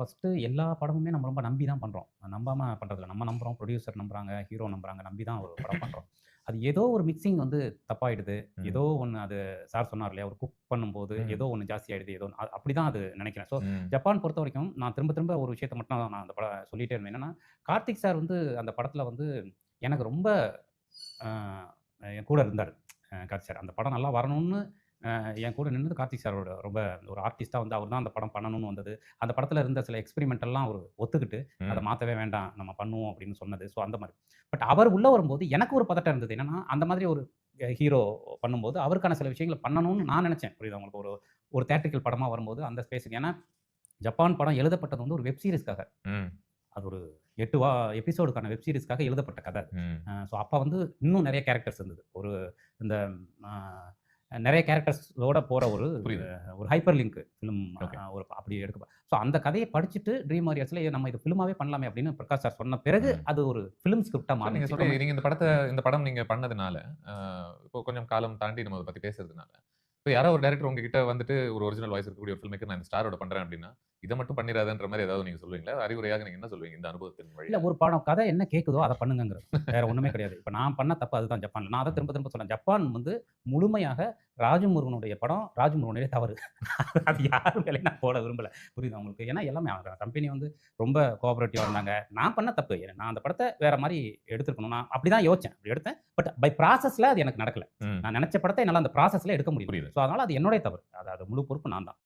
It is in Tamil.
ஃபர்ஸ்ட்டு எல்லா படமுமே நம்ம ரொம்ப நம்பி தான் பண்றோம். நம்பாம பண்றதில்ல. நம்ம நம்புறோம், ப்ரொடியூசர் நம்புறாங்க, ஹீரோ நம்புறாங்க. நம்பி தான் ஒரு படம் பண்றோம். அது ஏதோ ஒரு மிக்ஸிங் வந்து தப்பாயிடுது. ம். ஏதோ ஒண்ணு அது சார் சொன்னார் இல்லையா? ஒரு குக் பண்ணும்போது ம். ஏதோ ஒண்ணு ஜாஸ்தியாயிடுது. ஏதோ அப்படிதான் அது நெனைக்கிறேன். ஸோ ம். ஜப்பான் பொறுத்தவரைக்கும் நான் திரும்ப திரும்ப ஒரு விஷயத்த மட்டும் நான் அந்த சொல்லிட்டே இருந்தேன். என்னன்னா, கார்த்திக் சார் வந்து அந்த படத்துல வந்து எனக்கு ரொம்ப அ என் கூட இருந்தாரு. கார்த்திக் சார். அந்த படம் நல்லா வரணும்னு என் கூட நின்னது கார்த்திக் சாரோட ரொம்ப ஒரு ஆர்டிஸ்ட்டா வந்து அவர் தான் அந்த படம் பண்ணணும்னு வந்தது. அந்த படத்துல இருந்த சில எக்ஸ்பெரிமெண்ட் எல்லாம் அவரு ஒத்துக்கிட்டு, அத ம். மாத்தவே வேண்டாம். நம்ம பண்ணுவோம் அப்படின்னு சொன்னது. ஸோ அந்த மாரி. பட் அவர் உள்ள வரும்போது எனக்கு ஒரு பதட்டம் இருந்தது. என்னன்னா, அந்த மாதிரி ஒரு ஹீரோ பண்ணும்போது, அவருக்கான சில விஷயங்கள பண்ணணும்னு நான் நெனச்சேன். புரியுதா உங்களுக்கு? ஒரு ஒரு தியட்ரிக்கல் படமா வரும்போது அந்த ஸ்பேஸ்க்கு. ஏன்னா, ஜப்பான் படம் எழுதப்பட்டது வந்து ஒரு வெப் சீரிஸ்க்காக. ம். அது ஒரு 8 எபிசோடுக்கான வெப் சீரிஸ்க்காக எழுதப்பட்ட கத அது. ம். ஸோ அப்ப வந்து இன்னும் நெறைய கேரக்டர்ஸ் இருந்தது. ஒரு இந்த அ நெறைய கேரக்டர்ஸோட போற ஒரு புரியுது. ஒரு ஹைப்பர் லிங்க் ஃபிலிம் ஓகே. ஒரு அப்படி எடுக்க ஸோ அந்த கதைய படிச்சுட்டு ட்ரீம் வாரியர்ஸ்ல நம்ம இத ஃபிலிமாவே பண்ணலாமே அப்படின்னு பிரகாஷ் சார் சொன்ன பிறகு ம். அது ஒரு ஃபிலிம் ஸ்கிரிப்ட்டா ஸோ நீங்க மாறுனுச்சு. சொல்லி நீங்க இந்த படம் நீங்க பண்ணதுனால, அ இப்போ கொஞ்சம் காலம் தாண்டி நம்ம அத பத்தி பேசுறதுனால, இப்ப யாரோ ஒரு டைரக்டர் உங்ககிட்ட வந்துட்டு ஒரு ஒரிஜினல் வாய்ஸ் இருக்கக்கூடிய ஒரு ஃபில்ம் மேக்கர் நான் இந்த ஸ்டாரோட பண்றேன் அப்டின்னா, இத மட்டும் பண்ணிறாதன்ற மாரி ஏதாவது நீங்க சொல்லுவீங்களா? அறிவுரையாக நீங்க என்ன சொல்லுவீங்க இந்த அனுபவத்தின் இல்ல வழியா? ஒரு படம் கதை என்ன கேட்குதோ அத பண்ணுங்கங்கிறது தான். வேற ஒண்ணுமே கிடையாது. இப்ப நான் பண்ண தப்பு அதுதான் ஜப்பான்ல. நான் அத ம். திரும்ப திரும்ப சொல்றேன். ஜப்பான் வந்து முழுமையாக ராஜமுருகனுடைய படம், ராஜமுருகனுடைய தவறு. அது யார் மேலயும் நான் போட விரும்பல. புரியுதா உங்களுக்கு? ஏன்னா எல்லாமே கம்பெனி வந்து ரொம்ப கோஆப்பரேட்டிவா இருந்தாங்க. நான் பண்ண தப்பு. நான் அந்த படத்த வேற மாரி எடுத்திருக்கணும். நான் அப்படிதான் யோசிச்சேன். அப்படி எடுத்தேன். பட் பை ப்ராசஸ்ல அது எனக்கு நடக்கல. ம். நான் நெனச்ச படத்த என்னால அந்த ப்ராசஸ்ல எடுக்க முடியல. புரியுது. ஸோ அதனால அது என்னுடைய தவறு. அது அது முழு பொறுப்பு நான் தான்.